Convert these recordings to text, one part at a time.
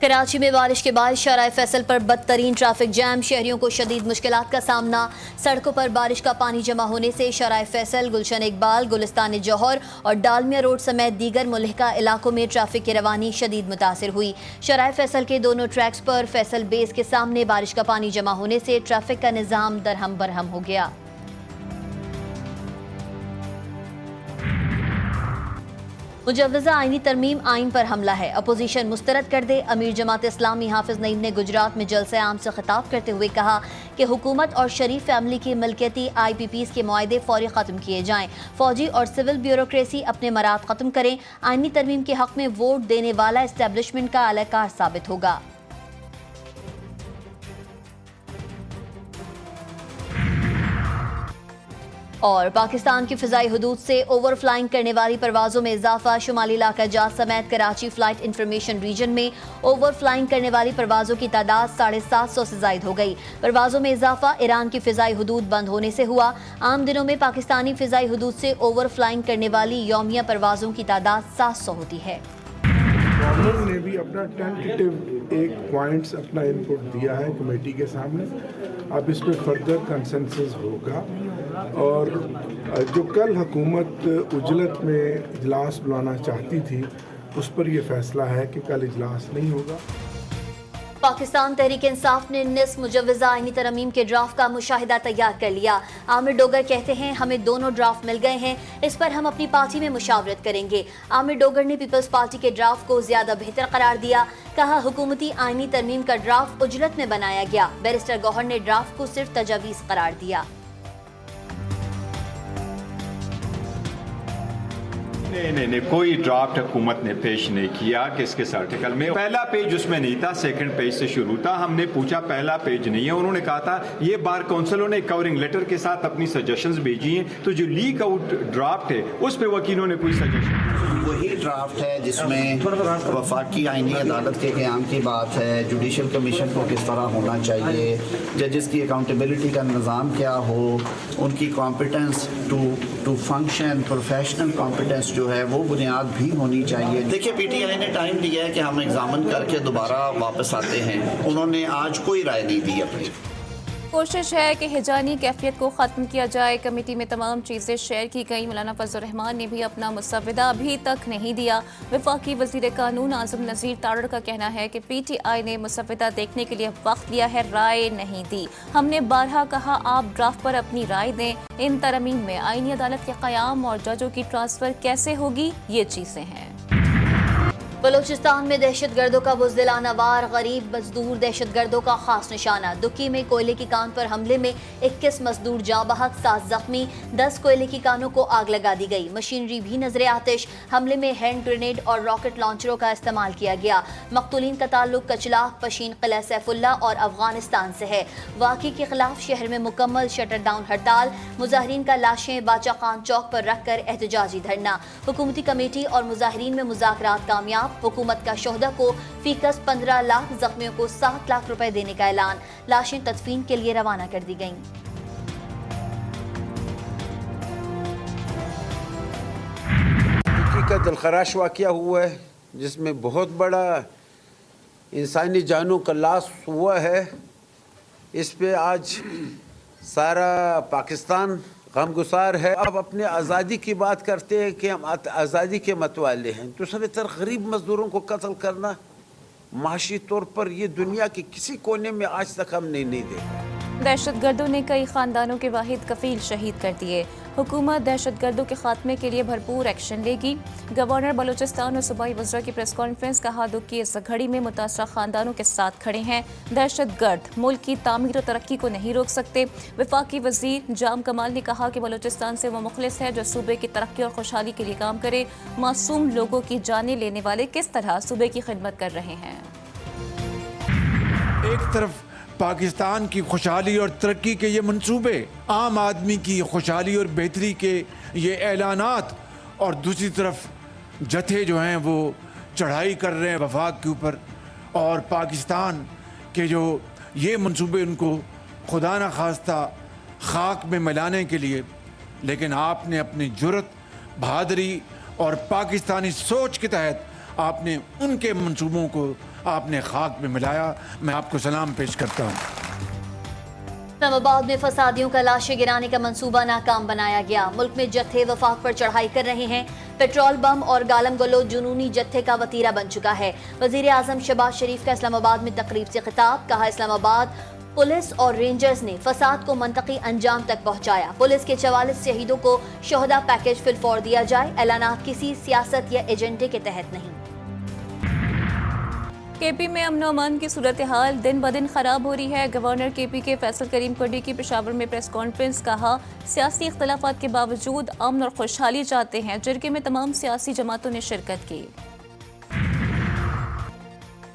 कराची में बारिश के बाद शाहराह फैसल पर बदतरीन ट्रैफिक जैम, शहरियों को शदीद मुश्किलात का सामना। सड़कों पर बारिश का पानी जमा होने से शाहराह फैसल, गुलशन इकबाल, गुलिस्तान जौहर और डालमिया रोड समेत दीगर मुल्हिका इलाकों में ट्रैफिक की रवानी शदीद मुतासिर हुई। शाहराह फैसल के दोनों ट्रैक्स पर फैसल बेस के सामने बारिश का पानी जमा होने से ट्रैफिक का निज़ाम दरहम बरहम हो गया। मुजव्वज़ा आईनी तरमीम आइन पर हमला है, अपोजिशन मुस्तरद कर दे। अमीर जमात इस्लामी हाफिज नईम ने गुजरात में जलसे आम से खिताब करते हुए कहा कि हुकूमत और शरीफ फैमिली की मिल्कियती IPPs के मुआहदे फौरी ख़त्म किए जाएं। फौजी और सिविल ब्यूरोक्रेसी अपने मराद ख़त्म करें। आइनी तरमीम के हक़ में वोट देने वाला इस्टेब्लिशमेंट का अलकार साबित होगा। और पाकिस्तान की फ़िज़ाई हदूद से ओवरफ्लाइंग करने वाली परवाज़ों में इजाफा। शुमाली इलाका जात समेत कराची फ़्लाइट इंफॉर्मेशन रीजन में ओवरफ्लाइंग करने वाली परवाज़ों की तादाद 750 से ज़ायद हो गई। परवाज़ों में इजाफा ईरान की फ़िज़ाई हदूद बंद होने से हुआ। आम दिनों में पाकिस्तानी फ़िज़ाई हदूद से ओवरफ्लाइंग करने वाली यौमिया परवाज़ों की तादाद 700 होती है। गवर्नमेंट ने भी अपना टेंटेटिव एक पॉइंट्स अपना इनपुट दिया है कमेटी के सामने। अब इस पर फर्दर कंसेंसस होगा और जो कल हुकूमत उजलत में इजलास बुलाना चाहती थी उस पर यह फैसला है कि कल इजलास नहीं होगा। पाकिस्तान तहरीक इंसाफ ने निस मुजव्वज़ा आईनी तरमीम के ड्राफ्ट का मुशाहिदा तैयार कर लिया। आमिर डोगर कहते हैं हमें दोनों ड्राफ्ट मिल गए हैं, इस पर हम अपनी पार्टी में मुशावरत करेंगे। आमिर डोगर ने पीपल्स पार्टी के ड्राफ्ट को ज्यादा बेहतर करार दिया। कहा हुकूमती आईनी तरमीम का ड्राफ्ट उजलत में बनाया गया। बैरिस्टर गौहर ने ड्राफ्ट को सिर्फ तजावीज़ करार दिया। नहीं, कोई ड्राफ्ट हुकूमत ने पेश नहीं किया कि इसके आर्टिकल में पहला पेज उसमें नहीं था, सेकंड पेज से शुरू था। हमने पूछा पहला पेज नहीं है, उन्होंने कहा था ये बार काउंसिलों ने कवरिंग लेटर के साथ अपनी सजेशंस भेजी हैं, तो जो लीक आउट ड्राफ्ट है उस पे वकीलों ने कोई सजेशन, वही ड्राफ्ट है जिसमें वफाकी आईनी अदालत के क़याम की बात है, जुडिशल कमीशन को किस तरह होना चाहिए, जजेस की अकाउंटेबिलिटी का निज़ाम क्या हो, उनकी competence to function, professional competence जो है वो बुनियाद भी होनी चाहिए। देखिए PTI ने टाइम दिया है कि हम एग्जामिन करके दोबारा वापस आते हैं, उन्होंने आज कोई राय नहीं दी अपनी। कोशिश है कि हिजानी कैफियत को ख़त्म किया जाए। कमेटी में तमाम चीज़ें शेयर की गई। मौलाना फजल रहमान ने भी अपना मुसव्वदा अभी तक नहीं दिया। वफाकी वज़ीर कानून आज़म नज़ीर तारड़ का कहना है कि PTI ने मुसव्वदा देखने के लिए वक्त लिया है, राय नहीं दी। हमने बारहा कहा आप ड्राफ्ट पर अपनी राय दें। इन तरमीम में आईनी अदालत के क़याम और जजों की ट्रांसफ़र कैसे होगी, ये चीज़ें हैं। बलूचिस्तान में दहशत गर्दों का बुज़दिलाना वार, गरीब मजदूर दहशत गर्दों का खास निशाना। दुक्की में कोयले की कान पर हमले में 21 मजदूर जाँ बहक, 7 जख्मी। 10 कोयले की कानों को आग लगा दी गई। मशीनरी भी नजरे आतिश। हमले में हैंड ग्रेनेड और रॉकेट लॉन्चरों का इस्तेमाल किया गया। मकतूलीन का ताल्लुक कचलाख, पशीन, किला सैफुल्ला और अफगानिस्तान से है। वाक़े के खिलाफ शहर में मुकम्मल शटर डाउन हड़ताल। मुजाहिरीन का लाशें बाचा खान चौक पर रख कर एहतजाजी धरना। हुकूमती कमेटी और मुजाहिरीन में मुज़ाकरात कामयाब। हुकूमत का शोहदा को फीकस 15 लाख, जख्मियों को 7 लाख रुपए देने का ऐलान। लाशें तदफीन के लिए रवाना कर दी गईं। का दिलखराश वाक़या हुआ है जिसमें बहुत बड़ा इंसानी जानों का लॉस हुआ है। इस पे आज सारा पाकिस्तान गमगुसार है। अब अपने आज़ादी की बात करते हैं कि हम आज़ादी के मतवाले हैं। दूसरी तरफ गरीब मजदूरों को कत्ल करना माशी तौर पर ये दुनिया के किसी कोने में आज तक हम नहीं देखा। दहशतगर्दों ने कई खानदानों के वाहिद कफील शहीद कर दिए। हुकूमत दहशतगर्दों के खात्मे के लिए भरपूर एक्शन लेगी। गवर्नर बलूचिस्तान और सूबाई वज़रा की प्रेस कॉन्फ्रेंस। कहा दुख की इस घड़ी में मुतासरा खानदानों के साथ खड़े हैं। दहशतगर्द मुल्क की तामीर और तरक्की को नहीं रोक सकते। वफाकी वज़ीर जाम कमाल ने कहा कि बलूचिस्तान से वो मुखलिस है जो सूबे की तरक्की और खुशहाली के लिए काम करे। मासूम लोगों की जानें लेने वाले किस तरह सूबे की खिदमत कर रहे हैं। एक तरफ पाकिस्तान की खुशहाली और तरक्की के ये मंसूबे, आम आदमी की खुशहाली और बेहतरी के ये ऐलानात, और दूसरी तरफ जत्थे जो हैं वो चढ़ाई कर रहे हैं वफाक के ऊपर, और पाकिस्तान के जो ये मंसूबे उनको खुदा न खास्ता खाक में मिलाने के लिए। लेकिन आपने अपनी जुर्रत, बहादुरी और पाकिस्तानी सोच के तहत आपने उनके मंसूबों को आपने खाक में मिलाया, मैं आपको सलाम पेश करता हूँ। इस्लामाबाद में फसादियों का लाशें गिराने का मंसूबा नाकाम बनाया गया। मुल्क में जत्थे वफाक पर चढ़ाई कर रहे हैं। पेट्रोल बम और गालम गलो जुनूनी जत्थे का वतीरा बन चुका है। वजीर आजम शहबाज शरीफ का इस्लामाबाद में तकरीब से खिताब, कहा इस्लामाबाद पुलिस और रेंजर्स ने फसाद को मंतकी अंजाम तक पहुंचाया। पुलिस के 44 शहीदों को शोहदा पैकेज फिलफौर दिया जाए। ऐलानात किसी सियासत या एजेंडे के तहत नहीं। केपी में अमन अमान की सूरत हाल दिन ब दिन खराब हो रही है। गवर्नर केपी के फैसल करीम कोडी की पेशावर में प्रेस कॉन्फ्रेंस, कहा सियासी इख्तलाफात के बावजूद अमन और खुशहाली चाहते हैं। जरगे में तमाम सियासी जमातों ने शिरकत की।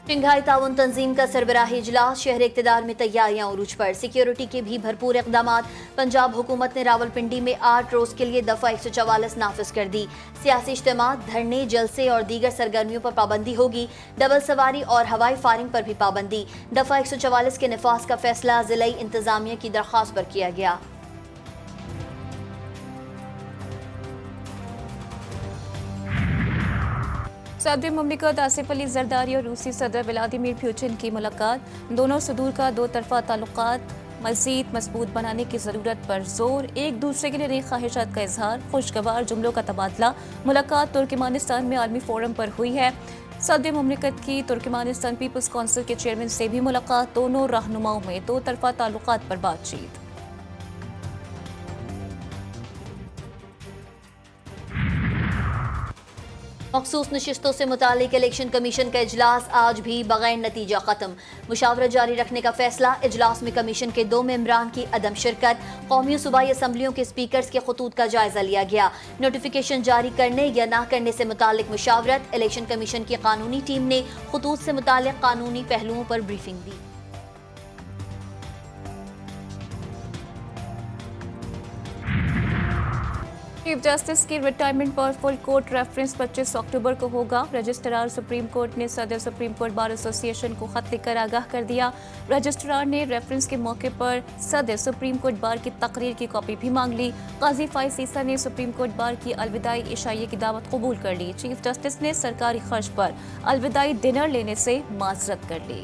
शंघाई ताउन तंजीम का सरबराही इजलास, शहर इक़्तिदार में तैयारियां उरूज पर। सिक्योरिटी के भी भरपूर इक़दामात। पंजाब हुकूमत ने रावलपिंडी में 8 रोज के लिए दफा 144 नाफिज कर दी। सियासी इज्तिमात, धरने, जलसे और दीगर सरगर्मियों पर पाबंदी होगी। डबल सवारी और हवाई फायरिंग पर भी पाबंदी। दफा 144 के नफाज का फैसला जिलाई इंतजामिया की दरख्वास्त पर किया गया। सदर मुमलिकत आसिफ अली जरदारी और रूसी सदर व्लादिमीर पुतिन की मुलाकात। दोनों सदूर का 2 तरफा ताल्लुकात मज़ीद मजबूत बनाने की ज़रूरत पर जोर। एक दूसरे के लिए नई ख्वाहिशात का इजहार, खुशगवार जुमलों का तबादला। मुलाकात तुर्कमानिस्तान में आलमी फोरम पर हुई है। सदर मुमलिकत की तुर्कमानिस्तान पीपल्स काउंसिल के चेयरमैन से भी मुलाकात। दोनों रहनुमाओं में 2 तरफा ताल्लुकात पर बातचीत। मखसूस नशिस्तों से मुतालिक इलेक्शन कमीशन का इजलास आज भी बगैर नतीजा खत्म। मुशावरत जारी रखने का फैसला। इजलास में कमीशन के 2 मेंबरान की अदम शिरकत। कौमी सूबाई असम्बलियों के स्पीकर्स के खतूत का जायजा लिया गया। नोटिफिकेशन जारी करने या ना करने से मुतालिक मुशावरत। इलेक्शन कमीशन की कानूनी टीम ने खतूत से मुतालिक कानूनी पहलुओं पर ब्रीफिंग दी। चीफ जस्टिस की रिटायरमेंट पर फुल कोर्ट रेफरेंस 25 अक्टूबर को होगा। रजिस्ट्रार सुप्रीम कोर्ट ने सदर सुप्रीम कोर्ट बार एसोसिएशन को खत लिखकर आगाह कर दिया। रजिस्ट्रार ने रेफरेंस के मौके पर सदर सुप्रीम कोर्ट बार की तकरीर की कॉपी भी मांग ली। काजी फाइज ईसा ने सुप्रीम कोर्ट बार की अलविदाई इशाइये की दावत कबूल कर ली। चीफ जस्टिस ने सरकारी खर्च पर अलविदाई डिनर लेने से माजरत कर ली।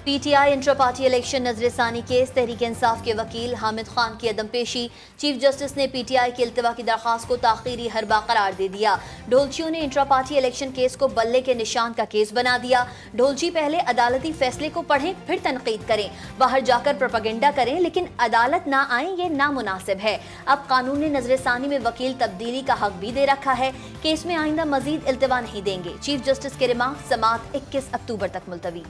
पीटीआई इंट्रा पार्टी इलेक्शन नजरसानी केस, तहरीक इंसाफ के वकील हामिद खान की अदम पेशी। चीफ जस्टिस ने पीटीआई की इल्तिवा की दरख्वास्त को ताखीरी हरबा करार दे दिया। ढोलचियों ने इंट्रा पार्टी इलेक्शन केस को बल्ले के निशान का केस बना दिया। ढोलची पहले अदालती फैसले को पढ़ें, फिर तनकीद करें, बाहर जाकर प्रोपेगेंडा करें, लेकिन अदालत ना आए ये नामुनासिब है। अब कानून ने नजरसानी में वकील तब्दीली का हक भी दे रखा है। केस में आइंदा मजीद इल्तिवा नहीं देंगे। चीफ जस्टिस के रिमार्क समाअत 21 अक्टूबर तक मुलतवी।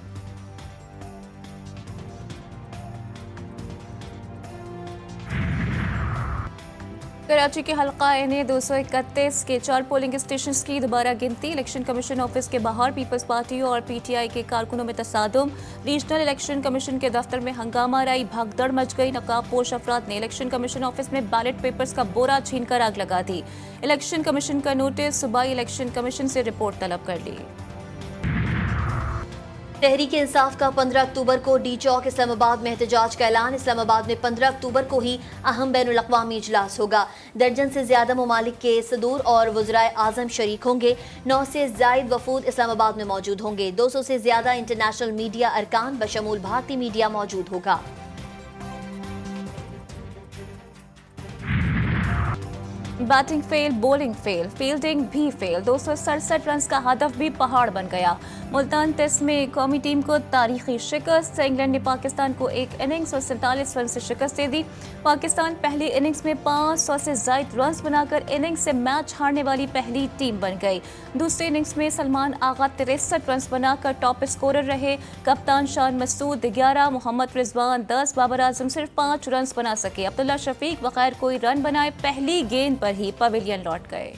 कराची के हल्का एनए 231 के 4 पोलिंग स्टेशन की दोबारा गिनती। इलेक्शन कमीशन ऑफिस के बाहर पीपल्स पार्टी और पीटीआई के कारकुनों में तसादुम। रीजनल इलेक्शन कमीशन के दफ्तर में हंगामा आई, भगदड़ मच गई। नकाबपोश अफराद ने इलेक्शन कमीशन ऑफिस में बैलेट पेपर्स का बोरा छीनकर आग लगा दी। इलेक्शन कमीशन का नोटिस, सूबाई इलेक्शन कमीशन से रिपोर्ट तलब कर ली। तहरीक इंसाफ का 15 अक्टूबर को डी चौक इस्लामाबाद में एहतजाज का ऐलान। इस्लामाबाद में 15 अक्टूबर को ही अहम बैनुल-अक़वामी इजलास होगा। दर्जन से ज्यादा ममालिक के सदूर और वज़राए आज़म शरीक होंगे। 9 से ज़ायद वफूद इस्लामाबाद में मौजूद होंगे। 200 से ज्यादा इंटरनेशनल मीडिया अरकान बशमूल भारतीय मीडिया मौजूद होगा। Batting fail, bowling fail, fielding भी फेल। 267 रन का हदफ भी पहाड़ बन गया। मुल्तान टेस्ट में कौमी टीम को तारीखी शिकस्त। इंग्लैंड ने पाकिस्तान को एक इनिंग्स और 47 रन से शिकस्त दे दी। पाकिस्तान पहली इनिंग्स में 500 से ज़ायद रन बनाकर इनिंग्स से मैच हारने वाली पहली टीम बन गई। दूसरी इनिंग्स में सलमान आगा 63 रन बनाकर टॉप स्कोरर रहे। कप्तान शान मसूद 11, मोहम्मद रिजवान 10, बाबर आजम सिर्फ 5 रन बना सके। अब्दुल्ला शफीक बगैर कोई रन बनाए पहली गेंद पर ही पवेलियन लौट गए।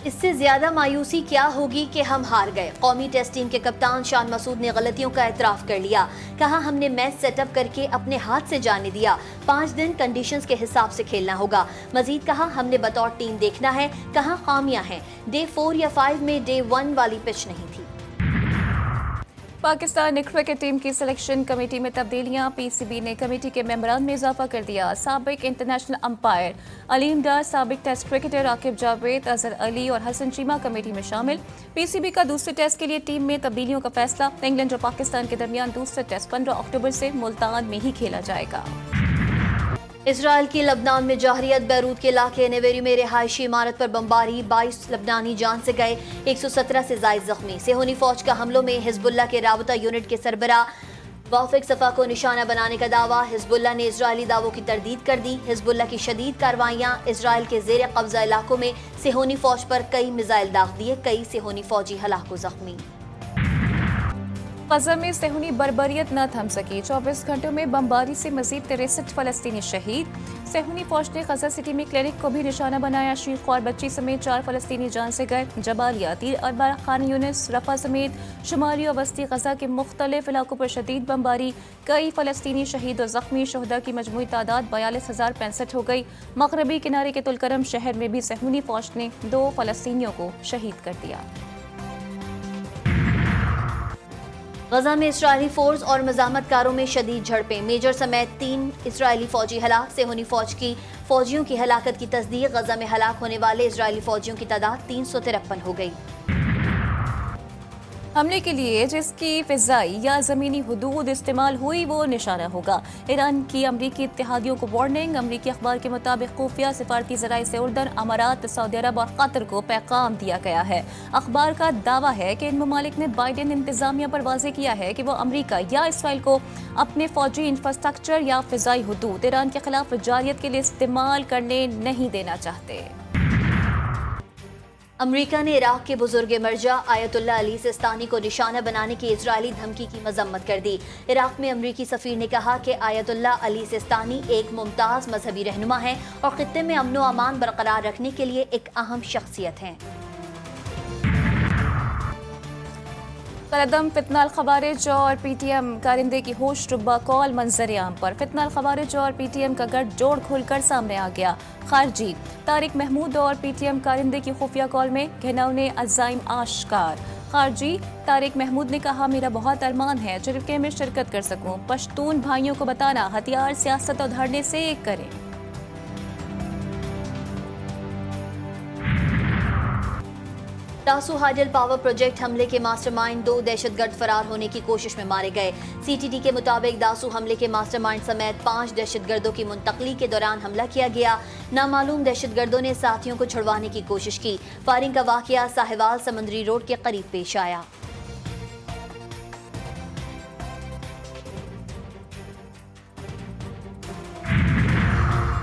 इससे ज्यादा मायूसी क्या होगी कि हम हार गए। कौमी टेस्ट टीम के कप्तान शान मसूद ने गलतियों का एतराफ कर लिया। कहा हमने मैच सेटअप करके अपने हाथ से जाने दिया। 5 दिन कंडीशंस के हिसाब से खेलना होगा। मजीद कहा हमने बतौर टीम देखना है कहाँ खामियां हैं। डे 4 या 5 में डे 1 वाली पिच नहीं थी। पाकिस्तान क्रिकेट टीम की सिलेक्शन कमेटी में तब्दीलियां। पीसीबी ने कमेटी के मेंबरान में इजाफा कर दिया। साबिक इंटरनेशनल अंपायर अलीम डार, साबिक टेस्ट क्रिकेटर आकिब जावेद, अजहर अली और हसन चीमा कमेटी में शामिल। पीसीबी का दूसरे टेस्ट के लिए टीम में तब्दीलियों का फैसला। इंग्लैंड और पाकिस्तान के दरमियान दूसरा टेस्ट 15 अक्टूबर से मुल्तान में ही खेला जाएगा। इसराइल की लबनान में जाहरियत। बैरूत के इलाके नेवेरी में रिहायशी इमारत पर बमबारी, 22 लबनानी जान से गए, 117 से जायद जख्मी। सेहूनी फौज का हमलों में हिजबुल्लाह के राबता यूनिट के सरबरा वाफिक सफा को निशाना बनाने का दावा। हिजबुल्लाह ने इजरायली दावों की तरदीद कर दी। हिजबुल्लाह की शदीद कार्रवाइयां। इसराइल के जेर कब्जा इलाकों में सेहूनी फौज पर कई मिसाइल दाग दिए, कई सेहूनी फौजी हलाक व जख्मी। गजा में सेहूनी बर्बरियत न थम सकी। 24 घंटों में बमबारी से मजीद 63 फलस्तीनी शहीद। सेहूनी फौज ने गजा सिटी में क्लिनिक को भी निशाना बनाया। शीख और बच्ची समेत 4 फलस्तीनी जान से गए। जबालिया, तीर अरबा, खान यूनिस, रफा समेत शुमारी और वस्ती गजा के मुख्तलिफ इलाकों पर शदीद बमबारी, कई फलस्तीनी शहीद और जख्मी। शहदा की मजमूई तादाद 42,065 हो गई। मगरबी किनारे के तुलकरम शहर में भी सेहूनी फौज ने 2 फलस्तीनियों को शहीद कर दिया। गजा में इसराइली फोर्स और मज़ाहमतकारों में शदीद झड़पें। मेजर समेत 3 इसराइली फौजी हलाक। सेहूनी फौज की फौजियों की हलाकत की तस्दीक। गजा में हलाक होने वाले इसराइली फौजियों की तादाद 353 हो गई। हमले के लिए जिसकी फिजाई या ज़मीनी हुदूद इस्तेमाल हुई वो निशाना होगा। ईरान की अमरीकी इत्तेहादियों को वार्निंग। अमरीकी अखबार के मुताबिक खुफिया सिफारती ज़राए से उर्दन, अमारात, सऊदी अरब और कतर को पैगाम दिया गया है। अखबार का दावा है कि इन ममालिक ने बाइडेन इंतजामिया पर वाज़ेह किया है कि वो अमरीका या इसराइल को अपने फौजी इंफ्रास्ट्रक्चर या फिजाई हुदूद ईरान के खिलाफ जारियत के लिए इस्तेमाल करने नहीं देना चाहते। अमरीका ने इराक के बुजुर्ग मर्जा आयतुल्लाह अली सिस्तानी को निशाना बनाने की इजरायली धमकी की मजम्मत कर दी। इराक में अमरीकी सफीर ने कहा कि आयतुल्लाह अली सिस्तानी एक मुमताज मजहबी रहनुमा है और खित्ते में अमन व अमान बरकरार रखने के लिए एक अहम शख्सियत हैं। कलदम फितना खवारिज और पीटीएम कारिंदे की होश रुबा कॉल मंजर आम पर। फितना खवारिज और पीटीएम का गठजोड़ खुलकर सामने आ गया। खारजी तारिक महमूद और पीटीएम कारिंदे की खुफिया कॉल में घिनौने अज़ाइम आश्कार। खारजी तारिक महमूद ने कहा, मेरा बहुत अरमान है जरके में शिरकत कर सकूं। पश्तून भाइयों को बताना हथियार सियासत और धरने से एक करें। तासू हाइडल पावर प्रोजेक्ट हमले के मास्टरमाइंड 2 दहशतगर्द फरार होने की कोशिश में मारे गए। सीटीडी के मुताबिक दासू हमले के मास्टरमाइंड समेत 5 दहशतगर्दों की मुंतकली के दौरान हमला किया गया। नामालूम दहशतगर्दों ने साथियों को छुड़वाने की कोशिश की। फायरिंग का वाकया साहिवाल समंदरी रोड के करीब पेश आया।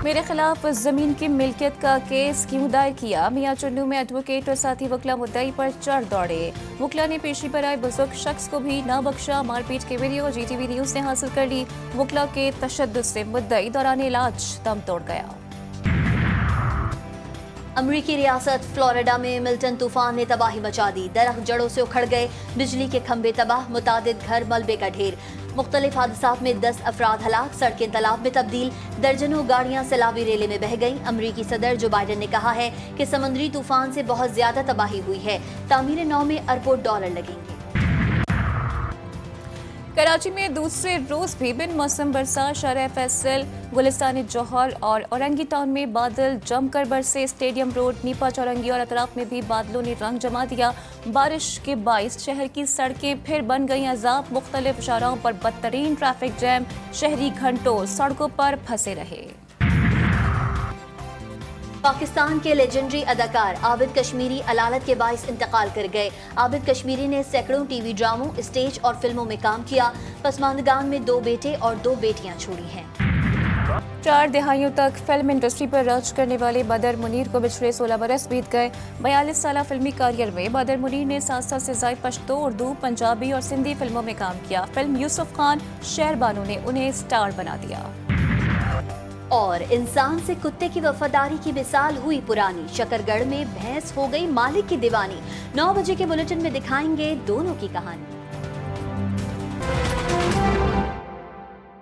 मेरे खिलाफ जमीन की मिल्कियत का केस क्यों दायर किया। मियां चुन्नू में एडवोकेट और साथी वकला मुद्दई पर चढ़ दौड़े। वकला ने पेशी पर आए बुजुर्ग शख्स को भी ना बख्शा। मारपीट की वीडियो जीटीवी न्यूज ने हासिल कर ली। वकला के तशद्दुद से मुद्दई दौरान इलाज दम तोड़ गया। अमरीकी रियासत फ्लोरिडा में मिल्टन तूफान ने तबाही मचा दी। दरख्त जड़ों से उखड़ गए, बिजली के खंभे तबाह, मुतादिद घर मलबे का ढेर। मुख्तलिफ हादसात में 10 अफराद हलाक, सड़कें तालाब में तब्दील, दर्जनों गाड़ियां सैलाबी रेले में बह गईं। अमरीकी सदर जो बाइडन ने कहा है कि समुद्री तूफान से बहुत ज्यादा तबाही हुई है। तामीर नौ में अरबों डॉलर लगेंगे। कराची में दूसरे रोज भी बिन मौसम बरसात। शहर फैसल, गुलिस्तान जौहर और औरंगी टाउन में बादल जमकर बरसे। स्टेडियम रोड, नीपा चौरंगी और अतराफ में भी बादलों ने रंग जमा दिया। बारिश के बाइस शहर की सड़कें फिर बन गई अजाब। मुख्तलिफ शाहराहों पर बदतरीन ट्रैफिक जैम। शहरी घंटों सड़कों पर फंसे रहे। पाकिस्तान के लेजेंडरी अदाकार आबिद कश्मीरी अलालत के बाइस इंतकाल कर गए। आबिद कश्मीरी ने सैकड़ों टीवी ड्रामों, स्टेज और फिल्मों में काम किया। पसमानदगान में 2 बेटे और 2 बेटियां छोड़ी हैं। 4 दहाइयों तक फिल्म इंडस्ट्री पर राज करने वाले बदर मुनीर को पिछले 16 बरस बीत गए। 42 साल फिल्मी करियर में बदर मुनीर ने 700 से ज्यादा पश्तो, उर्दू, पंजाबी और सिंधी फिल्मों में काम किया। फिल्म यूसुफ खान शेर बानो ने उन्हें स्टार बना दिया। और इंसान से कुत्ते की वफादारी की मिसाल हुई पुरानी। शकरगढ़ में भैंस हो गई मालिक की दीवानी। 9 बजे के बुलेटिन में दिखाएंगे दोनों की कहानी।